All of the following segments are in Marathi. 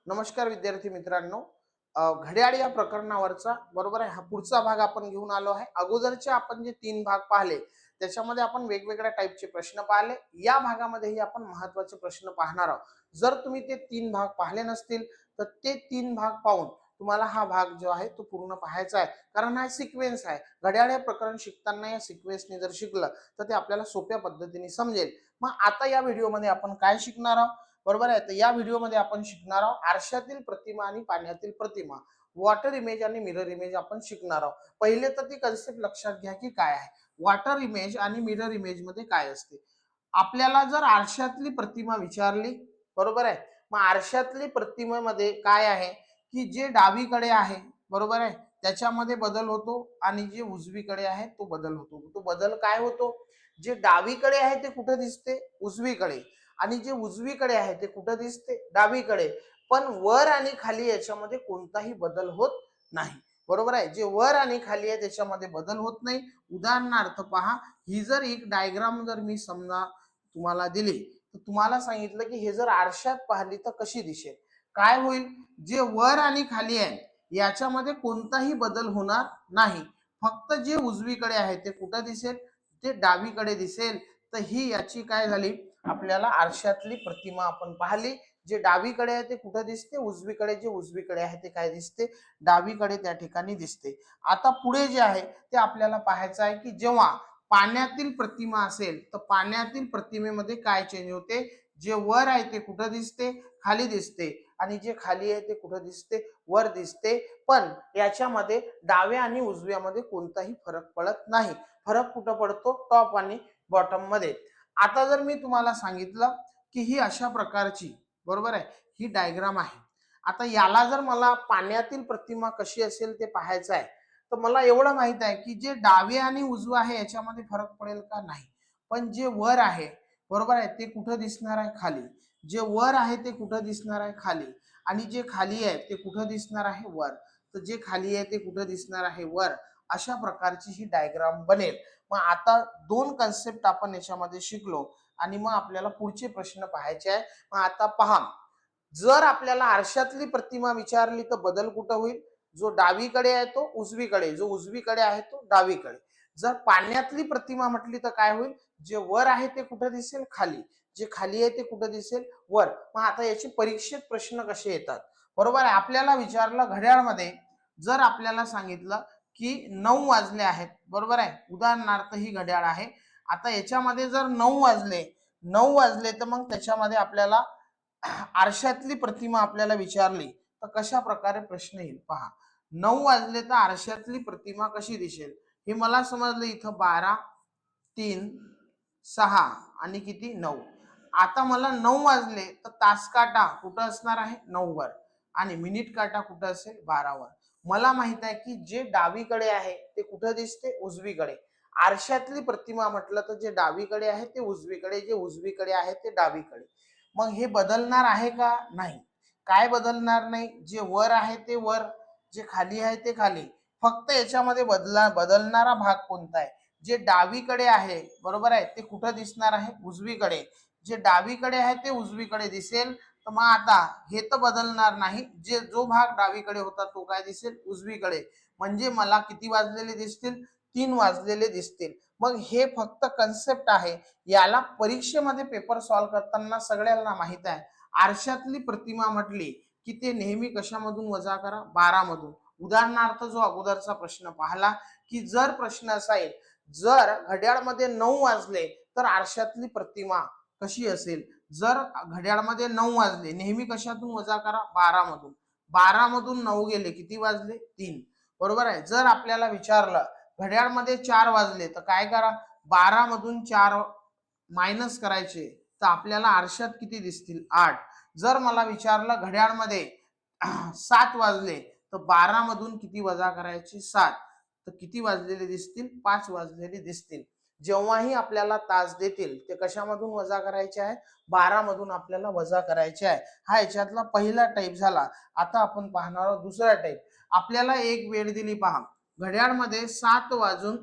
नमस्कार विद्यार्थी मित्रांनो. घड्याळ या प्रकरणावरचा बरोबर आहे हा पुढचा भाग आपण घेऊन आलो आहे. अगोदरचे आपण जे 3 भाग पाहिले त्याच्यामध्ये आपण वेगवेगळ्या टाईपचे प्रश्न पाहिले. या भागामध्येही आपण महत्त्वाचे प्रश्न पाहणार आहोत. जर तुम्ही ते 3 भाग पाहिले नसतील तर ते 3 भाग पाहून तुम्हाला हा भाग जो आहे तो पूर्ण पाहायचा आहे. कारण हा सिक्वेन्स आहे. घड्याळ हे प्रकरण शिकताना या सिक्वेन्सने जर शिकलं तर ते आपल्याला सोप्या पद्धतीने समजेल. मग आता या व्हिडिओमध्ये आपण काय शिकणार आहोत? बरोबर आहे. तर या व्हिडिओमध्ये आपण शिकणार आहोत आरशातील प्रतिमा आणि पाण्यातील प्रतिमा, वॉटर इमेज आणि मिरर इमेज आपण शिकणार आहोत. पहिले तर ती कन्सेप्ट लक्षात घ्या की काय आहे. वॉटर इमेज आणि मिरर इमेज मध्ये काय असते. आपल्याला जर आरशातली प्रतिमा विचारली, बरोबर आहे, मग आरशातली प्रतिमेमध्ये काय आहे की जे डावीकडे आहे, बरोबर आहे, त्याच्यामध्ये बदल होतो आणि जे उजवीकडे आहे तो बदल होतो. तो बदल काय होतो? जे डावीकडे आहे ते कुठे दिसते? उजवीकडे. आणि जे उजवीकडे आहे ते कुठं दिसते? डावीकडे. पण वर आणि खाली याच्यामध्ये कोणताही बदल होत नाही. बरोबर आहे. जे वर आणि खाली आहे त्याच्यामध्ये बदल होत नाही. उदाहरणार्थ पहा, ही जर एक डायग्राम जर मी समजा तुम्हाला दिली तर तुम्हाला सांगितलं की हे जर आरशात पाहिली तर कशी दिसेल. काय होईल? जे वर आणि खाली आहे याच्यामध्ये कोणताही बदल होणार नाही. फक्त जे उजवीकडे आहे ते कुठं दिसेल? ते डावीकडे दिसेल. तर ही याची काय झाली? आपल्याला आरशातली प्रतिमा आपण पाहिली. जे डावीकडे आहे ते कुठे दिसते? उजवीकडे. जे उजवीकडे आहे ते काय दिसते? डावीकडे त्या ठिकाणी दिसते. आता पुढे जे आहे ते आपल्याला पाहायचं आहे की जेव्हा पाण्यातील प्रतिमा असेल तर पाण्यातील प्रतिमेमध्ये काय चेंज होते? जे वर आहे ते कुठं दिसते? खाली दिसते. आणि जे खाली आहे ते कुठं दिसते? वर दिसते. पण याच्यामध्ये डाव्या आणि उजव्यामध्ये कोणताही फरक पडत नाही. फरक कुठं पडतो? टॉप आणि बॉटम मध्ये. आता जर मी तुम्हाला सांगितलं की ही अशा प्रकारची, बरोबर आहे, ही डायग्राम आहे. आता याला जर मला पाण्यातील प्रतिमा कशी असेल ते पाहायचं आहे तर मला एवढं माहित आहे की जे डावे आणि उजवा आहे याच्यामध्ये फरक पडेल का? नाही. पण जे वर आहे, बरोबर आहे, ते कुठं दिसणार आहे? खाली. जे वर आहे ते कुठं दिसणार आहे? खाली. आणि जे खाली आहे ते कुठं दिसणार आहे? वर. तर जे खाली आहे ते कुठं दिसणार आहे? वर. अशा प्रकारची ही डायग्राम बनेल. मग आता 2 कन्सेप्ट आपण याच्यामध्ये शिकलो आणि मग आपल्याला पुढचे प्रश्न पाहायचे आहे. मग आता पहा, जर आपल्याला आरशातली प्रतिमा विचारली तर बदल कुठं होईल? जो डावीकडे आहे तो उजवीकडे, जो उजवीकडे आहे तो डावीकडे. जर पाण्यातली प्रतिमा म्हटली तर काय होईल? जे वर आहे ते कुठं दिसेल? खाली. जे खाली आहे ते कुठं दिसेल? वर. मग आता याची परीक्षेत प्रश्न कसे येतात? बरोबर आहे. आपल्याला विचारलं घड्याळमध्ये, जर आपल्याला सांगितलं की 9 वाजले आहेत, बरोबर आहे, उदाहरणार्थ ही घड्याळ आहे. आता याच्यामध्ये जर 9 वाजले तर मग त्याच्यामध्ये आपल्याला आरशातली प्रतिमा आपल्याला विचारली तर कशा प्रकारे प्रश्न येईल पहा. 9 वाजले तर आरशातली प्रतिमा कशी दिसेल? हे मला समजलं. इथं 12, 3, 6 आणि किती? 9. आता मला 9 वाजले तर तास काटा कुठं असणार आहे? 9 वर. आणि मिनिट काटा कुठं असेल? 12 वर. मला माहित आहे की जे डावीकडे आहे ते कुठं दिसते? उजवीकडे. आरशातली प्रतिमा म्हटलं तर जे डावीकडे आहे ते उजवीकडे, जे उजवीकडे आहे ते डावीकडे. मग हे बदलणार आहे का? नाही. काय बदलणार नाही? जे वर आहे ते वर, जे खाली आहे ते खाली. फक्त याच्यामध्ये बदलणारा भाग कोणता आहे? जे डावीकडे आहे, बरोबर आहे, ते कुठं दिसणार आहे? उजवीकडे. जे डावीकडे आहे ते उजवीकडे दिसेल. तर मग आता हे तर बदलणार नाही. जो भाग डावीकडे होता तो काय दिसेल? उजवीकडे. म्हणजे मला किती वाजलेले दिसतील? 3 वाजलेले दिसतील. मग हे फक्त कन्सेप्ट आहे. याला परीक्षेमध्ये पेपर सॉल्व्ह करताना सगळ्यांना माहित आहे. आरशातली प्रतिमा म्हटली की ते नेहमी कशामधून वजा करा? 12 मधून. उदाहरणार्थ जो अगोदरचा प्रश्न पाहिला की जर प्रश्न असा येईल, जर घड्याळमध्ये 9 वाजले तर आरशातली प्रतिमा कशी असेल? जर घड्याळमध्ये 9 वाजले, नेहमी कशातून वजा करा? 12 मधून. 12 मधून 9 गेले, किती वाजले? 3. बरोबर आहे. जर आपल्याला विचारलं घड्याळमध्ये 4 वाजले तर काय करा? 12 मधून 4 मायनस करायचे तर आपल्याला आरशात किती दिसतील? 8. जर मला विचारलं घड्याळमध्ये 7 वाजले तर 12 मधून किती वजा करायचे? 7. तर किती वाजलेले दिसतील? 5 वाजलेले दिसतील. जेव्हाही आपल्याला तास देतील ते कशामधून वजा करायचे आहे? 12 मधून आपल्याला वजा करायचे आहे. हा याच्यातला पहिला टाईप झाला. आता आपण पाहणार आहोत दुसरा टाईप. आपल्याला एक वेळ दिली पहा. घड्याळमध्ये 7 वाजून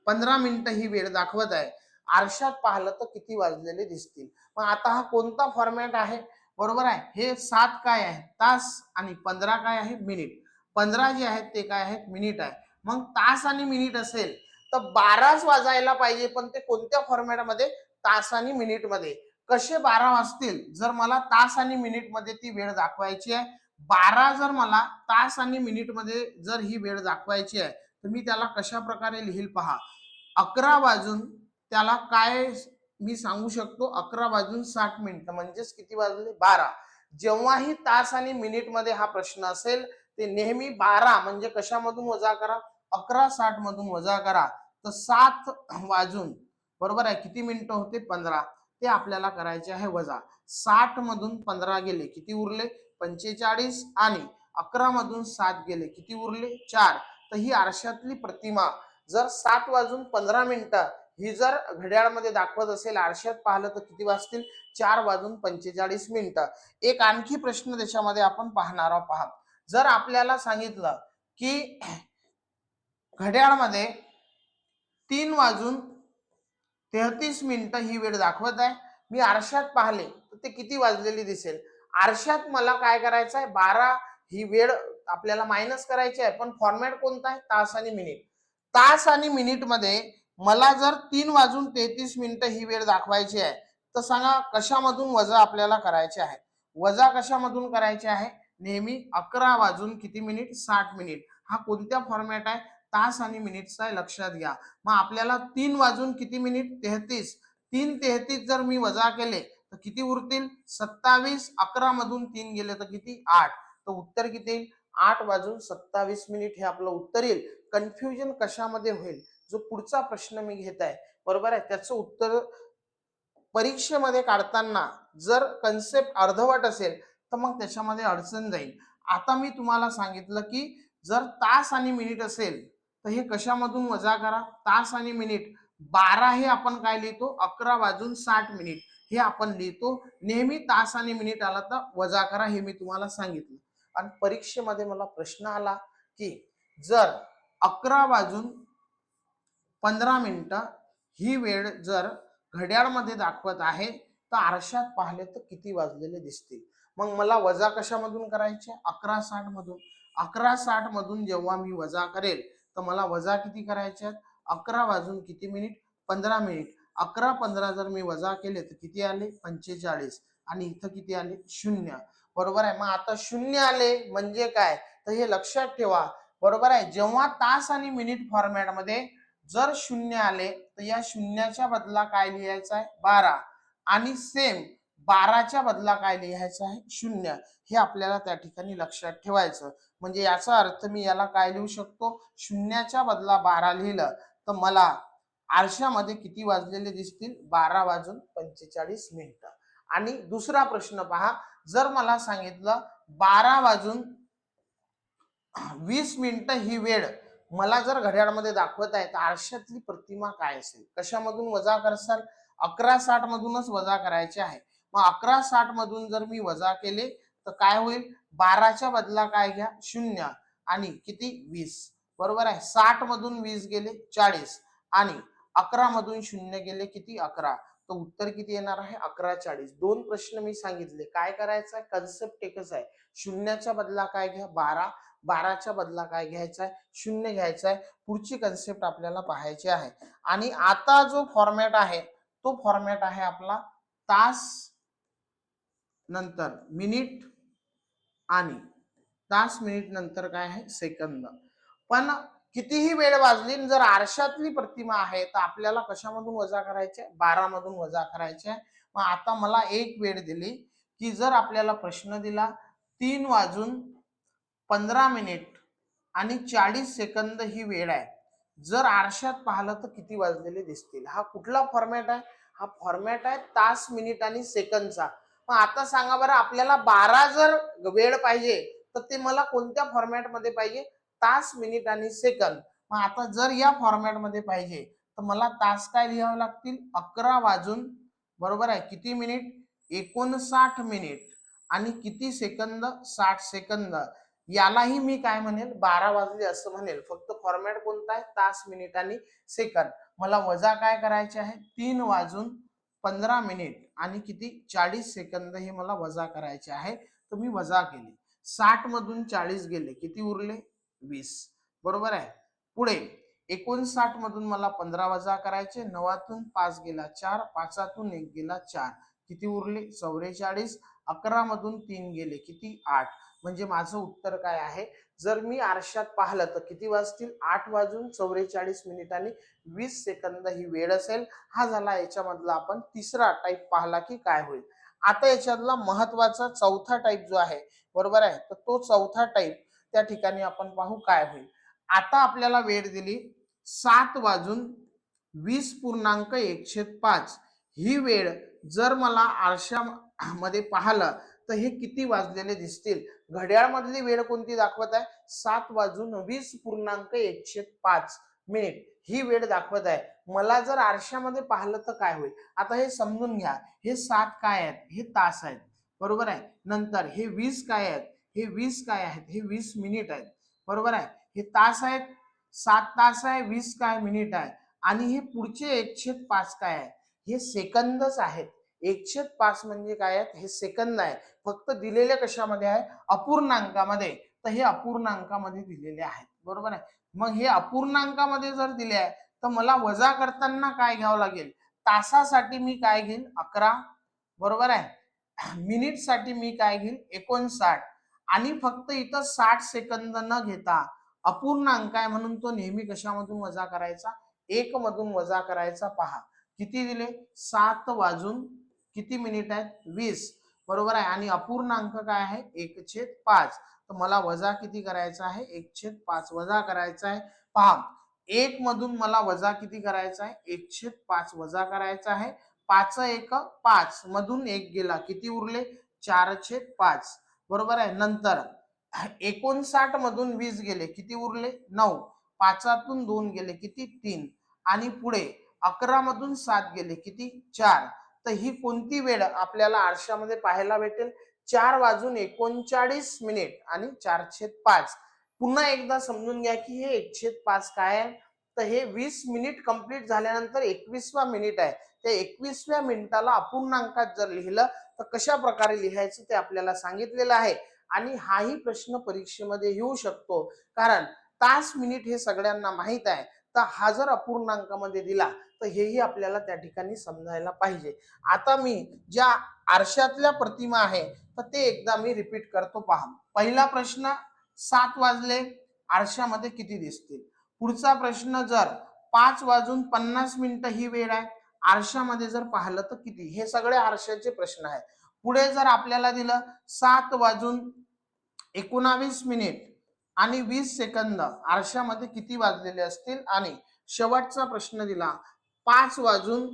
15 मिनिटं ही वेळ दाखवत आहे. आरशात पाहिलं तर किती वाजलेले दिसतील? मग आता हा कोणता फॉर्मॅट आहे? बरोबर आहे. हे 7 काय आहे तास आणि 15 काय आहे मिनिट. 15 जे आहेत ते काय आहेत मिनिट आहे. मग तास आणि मिनिट असेल तर 12च वाजायला पाहिजे, पण ते कोणत्या फॉर्मॅटमध्ये तास आणि मिनिट मध्ये. कसे 12 वाजतील जर मला तास आणि मिनिट मध्ये ती वेळ दाखवायची आहे. 12 जर मला तास आणि मिनिट मध्ये जर ही वेळ दाखवायची आहे तर मी त्याला कशा प्रकारे लिहिल पहा. 11 वाजून त्याला काय मी सांगू शकतो, 11 वाजून 60 मिनिटं म्हणजेच किती वाजले 12. जेव्हाही तास आणि मिनिट मध्ये हा प्रश्न असेल ते नेहमी 12 म्हणजे कशामधून वजा करा 11:60 मधून वजा करा तर 7 वाजून बरोबर आहे किती मिनिटं होते 15 ते आपल्याला करायचे आहे वजा. 60 मधून 15 गेले किती उरले 45 आणि 11 मधून 7 गेले किती उरले 4. तर ही आरशातली प्रतिमा जर 7 वाजून 15 मिनिटं ही जर घड्याळमध्ये दाखवत असेल आरशात पाहिलं तर किती वाजतील 4 वाजून 45 मिनिटं. एक आणखी प्रश्न त्याच्यामध्ये आपण पाहणार आहोत पहा. जर आपल्याला सांगितलं की घड्याळमध्ये 3 वाजून 33 मिनिटं ही वेळ दाखवत आहे. मी आरशात पाहिले तर ते किती वाजलेली दिसेल. आरशात मला काय करायचं आहे 12 ही वेळ आपल्याला मायनस करायची आहे, पण फॉर्मॅट कोणता आहे तास आणि मिनिट. तास आणि मिनिट मध्ये मला जर 3 वाजून 33 मिनिटं ही वेळ दाखवायची आहे तर सांगा कशामधून वजा आपल्याला करायचे आहे. वजा कशामधून करायचे आहे नेहमी 11 वाजून किती मिनिट 60 मिनिट. हा कोणत्या फॉर्मॅट आहे तास आणि मिनिटचा आहे लक्षात घ्या. मग आपल्याला 3 वाजून किती मिनिट 33. 3:33 जर मी वजा केले तर किती उरतील 27. 11 मधून 3 गेले तर किती 8. तर उत्तर किती येईल 8 वाजून 27 मिनिट हे आपलं उत्तर येईल. कन्फ्युजन कशामध्ये होईल जो पुढचा प्रश्न मी घेत आहे बरोबर आहे त्याचं उत्तर परीक्षेमध्ये काढताना जर कन्सेप्ट अर्धवट असेल तर मग त्याच्यामध्ये अडचण जाईल. आता मी तुम्हाला सांगितलं की जर तास आणि मिनिट असेल तर हे कशामधून वजा करा तास आणि मिनिट. 12 हे आपण काय लिहितो 11 वाजून 60 मिनिट हे आपण लिहितो. नेहमी तास आणि मिनिट आला तर वजा करा हे मी तुम्हाला सांगितलं. आणि परीक्षेमध्ये मला प्रश्न आला की जर 11 वाजून 15 मिनिटं ही वेळ जर घड्याळमध्ये दाखवत आहे तर आरशात पाहिले तर किती वाजलेले दिसतील. मग मला वजा कशामधून करायचे 11:60 मधून. 11:60 मधून जेव्हा मी वजा करेल तर मला वजा किती करायचे 11 वाजून किती मिनिट 15 मिनिट. 11:15 जर मी वजा केले तर किती आले 45 आणि इथं किती आले 0. बरोबर आहे. मग आता 0 आले म्हणजे काय तर हे लक्षात ठेवा बरोबर आहे. जेव्हा तास आणि मिनिट फॉर्मॅटमध्ये जर 0 आले तर या शून्याच्या बदला काय लिहायचं आहे 12 आणि सेम 12च्या बदला काय लिहायचं आहे 0. हे आपल्याला त्या ठिकाणी लक्षात ठेवायचं. म्हणजे याचा अर्थ मी याला काय लिहू शकतो शून्याच्या बदला 12 लिहिलं तर मला आरशामध्ये किती वाजलेले दिसतील 12 वाजून 45 मिनिटं. आणि दुसरा प्रश्न पहा. जर मला सांगितलं 12 वाजून 20 मिनिटं ही वेळ मला जर घड्याळमध्ये दाखवत आहे तर आरशातली प्रतिमा काय असेल कशामधून वजा करसाल 11:60 मधूनच वजा करायचे आहे. मग 11:60 मधून जर मी वजा केले तर काय होईल 12च्या बदला काय घ्या 0 आणि किती 20. बरोबर आहे. 60 मधून 20 गेले 40 आणि 11 मधून 0 गेले किती 11. तर उत्तर किती येणार आहे 11:40. दोन प्रश्न मी सांगितले काय करायचं आहे कन्सेप्ट एकच आहे. शून्याच्या बदला काय घ्या 12. 12च्या बदला काय घ्यायचा आहे 0 घ्यायचा आहे. पुढची कन्सेप्ट आपल्याला पाहायची आहे. आणि आता जो फॉर्मॅट आहे तो फॉर्मॅट आहे आपला तास नंतर मिनिट आणि तास मिनिट नंतर काय आहे सेकंद. पण कितीही वेळ वाजली जर आरशातली प्रतिमा आहे तर आपल्याला कशामधून वजा करायचे 12 मधून वजा करायचे. मग आता मला एक वेळ दिली की जर आपल्याला प्रश्न दिला 3 वाजून 15 मिनिट आणि 40 सेकंद ही वेळ आहे. जर आरशात पाहिलं तर किती वाजलेले दिसतील. हा कुठला फॉर्मॅट आहे हा फॉर्मॅट आहे तास मिनिट आणि सेकंदचा. मग आता सांगा बरं आपल्याला 12 जर वेळ पाहिजे तर ते मला कोणत्या फॉर्मॅटमध्ये पाहिजे तास मिनिट आणि सेकंद. मग आता जर या फॉर्मॅटमध्ये पाहिजे तर मला तास काय लिहावे लागतील 11 वाजून बरोबर आहे किती मिनिट 59 मिनिट आणि किती सेकंद 60 सेकंद. यालाही मी काय म्हणेल 12 वाजले असं म्हणेल. फक्त फॉर्मॅट कोणता आहे तास मिनिट आणि सेकंद. मला वजा काय करायचे आहे 3 वाजून 15 मिनिट आणि किती 40 सेकंद हे मला वजा करायचे आहे. तर मी वजा केले. 60 मधून 40 गेले, किती उरले 20. बरोबर आहे. पुढे 59 मधून मला 15 वजा करायचे. 9तून 5 गेला 4, 5तून 1 गेला 4, किती उरले 44. 11 मधून 3 गेले, किती 8. म्हणजे माझं उत्तर काय आहे, जर मी आरशात पाहिलं तर किती वाजतील 8 वाजून 44 मिनिटांनी 20 सेकंद ही वेळ असेल. हा झाला याच्यामधला आपण तिसरा टाईप पाहिला की काय होईल. आता याच्यातला महत्वाचा चौथा टाईप जो आहे, बरोबर आहे, तर तो चौथा टाईप त्या ठिकाणी आपण पाहू काय होईल. आता आपल्याला वेळ दिली 7 वाजून 20.1/5. ही वेळ जर मला आरशामध्ये पाहिलं तर हे किती वाजलेले दिसतील. घड्याळमधली वेळ कोणती दाखवत आहे, 7 वाजून 20.105 मिनिट ही वेळ दाखवत आहे. मला जर आरशामध्ये पाहिलं तर काय होईल. आता हे समजून घ्या, हे 7 काय आहेत, हे तास आहेत, बरोबर आहे. नंतर हे 20 काय आहेत, हे 20 काय आहेत, हे 20 मिनिट आहेत, बरोबर आहे. हे तास आहेत, 7 तास आहे, 20 काय मिनिट आहे. आणि हे पुढचे 1/5 काय आहे, हे सेकंदच आहेत. 1/5 म्हणजे काय आहेत, हे सेकंद आहे. फक्त दिलेले कशामध्ये आहे, अपूर्णांकामध्ये. तर हे अपूर्णांकामध्ये दिलेले आहेत, बरोबर आहे. मग हे अपूर्णांकामध्ये जर दिले आहे तर मला वजा करताना काय घ्यावं लागेल, तासासाठी मी काय घेईन 11, बरोबर आहे. मिनिट साठी मी काय घेईन 59. आणि फक्त इथं 60 सेकंद न घेता अपूर्णांक आहे म्हणून तो नेहमी कशामधून वजा करायचा, 1 मधून वजा करायचा. पहा किती दिले, 7 वाजून किती मिनिट आहेत 20, बरोबर आहे. आणि अपूर्णांक काय आहे 1/5. तर मला वजा किती करायचा आहे, 1/5 वजा करायचा आहे. पहा 1 मधून मला वजा किती करायचा आहे, 1/5 वजा करायचा आहे. 5 1 5 मधून 1 गेला, किती उरले 4/5, बरोबर आहे. नंतर 59 मधून 20 गेले, किती उरले 9. 5तून 2 गेले, किती 3. आणि पुढे 11 मधून 7 गेले, किती 4. तर ही कोणती वेळ आपल्याला आरशामध्ये पाहायला भेटेल, 4 वाजून 39 मिनिट आणि 4/5. पुन्हा एकदा समजून घ्या की हे 1/5 काय आहे, तर हे 20 मिनिट कंप्लीट झाल्यानंतर 21वा मिनिट आहे. त्या 21व्या मिनिटाला अपूर्णांकात जर लिहिलं तर कशा प्रकारे लिहायचं ते आपल्याला सांगितलेलं आहे. आणि हाही प्रश्न परीक्षेमध्ये येऊ शकतो, कारण तास मिनिट हे सगळ्यांना माहित आहे. तर हा जर अपूर्णांकामध्ये दिला तर हेही आपल्याला त्या ठिकाणी समजायला पाहिजे. आता मी ज्या आरशातल्या प्रतिमा आहे तर ते एकदा मी रिपीट करतो. पहा पहिला प्रश्न, 7 वाजले आरशामध्ये किती दिसतील. पुढचा प्रश्न, जर 5 वाजून 50 मिनिटं ही वेळ आहे आरशामध्ये जर पाहिलं तर किती. हे सगळे आरशाचे प्रश्न आहेत. पुढे जर आपल्याला दिलं 7 वाजून 19 मिनिट आणि 20 सेकंद आरशामध्ये किती वाजलेले असतील. आणि शेवटचा प्रश्न दिला 5 वाजून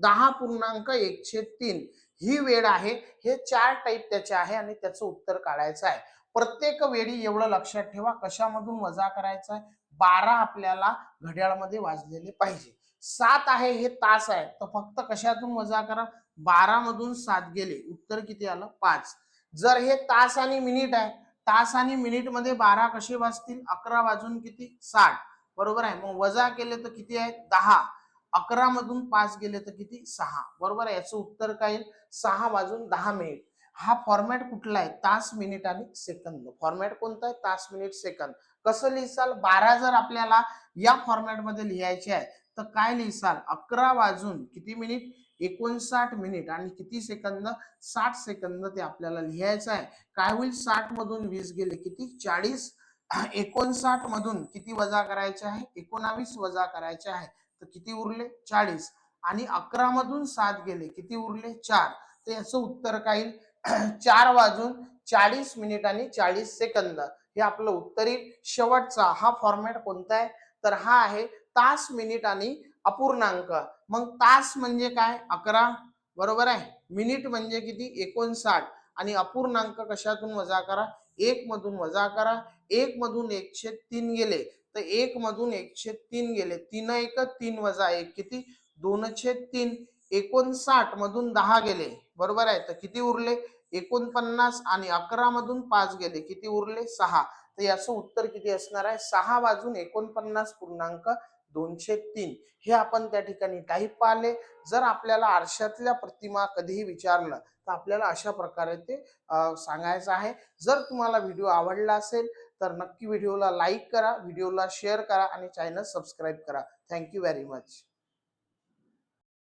10.1/3 ही वेळ आहे. हे 4 टाईप त्याचे आहे आणि त्याचं उत्तर काढायचं आहे. प्रत्येक वेळी एवढं लक्षात ठेवा, कशामधून वजा करायचं आहे, 12 आपल्याला घड्याळमध्ये वाजलेले पाहिजे. 7 आहे हे तास आहे, तर फक्त कशातून वजा करा, 12 मधून 7 गेले, उत्तर किती आलं 5. जर हे तास आणि मिनिट आहे, तास आणि मिनिट मध्ये 12 कसे वाजतील, 11 वाजून किती 60, बरोबर आहे. मग वजा केले तर किती आहे 10. 11 मधून 5 गेले तर किती 6, बरोबर आहे. याचं उत्तर काय येईल, 6 वाजून 10 मिनिट. हा फॉर्मॅट कुठला आहे, तास मिनिट आणि सेकंद. फॉर्मॅट कोणता आहे, तास मिनिट सेकंद. कसं लिहिसाल, 12 जर आपल्याला या फॉर्मॅट मध्ये लिहायचे आहे तर काय लिहिसाल, 11 वाजून किती मिनिट 59 मिनिट आणि किती सेकंद 60 सेकंद ते आपल्याला लिहायचं आहे. काय होईल, 60 मधून 20 गेले किती 40. 59 मधून किती वजा करायचे आहे, 19 वजा करायचे आहे, तर किती उरले 40. आणि 11 मधून 7 गेले, किती उरले 4. तर याचं उत्तर काय येईल, 4 वाजून 40 मिनिट आणि 40 सेकंद हे आपलं उत्तर येईल. शेवटचा हा फॉर्मॅट कोणता आहे, तर हा आहे तास मिनिट आणि अपूर्णांक. मग तास म्हणजे काय 11, बरोबर आहे. मिनिट म्हणजे किती 59 आणि अपूर्णांक कशातून वजा करा, 1 मधून वजा करा. 1 मधून 1/3 गेले तर 1 मधून 1/3 गेले, 3 1 3 वजा 1 किती 2/3. 59 मधून 10 गेले, बरोबर आहे, तर किती उरले 49. आणि 11 मधून 5 गेले, किती उरले 6. तर याचं उत्तर किती असणार आहे, 6 वाजून 49.10 203 हे आपण त्या ठिकाणी टाईप पाहिले. जर आपल्याला आरशातल्या प्रतिमा कधीही विचारलं तर आपल्याला अशा प्रकारे ते सांगायचं आहे. जर तुम्हाला व्हिडिओ आवडला असेल तर नक्की व्हिडिओला लाईक करा, व्हिडिओला शेअर करा आणि चॅनल सबस्क्राईब करा. Thank you very much.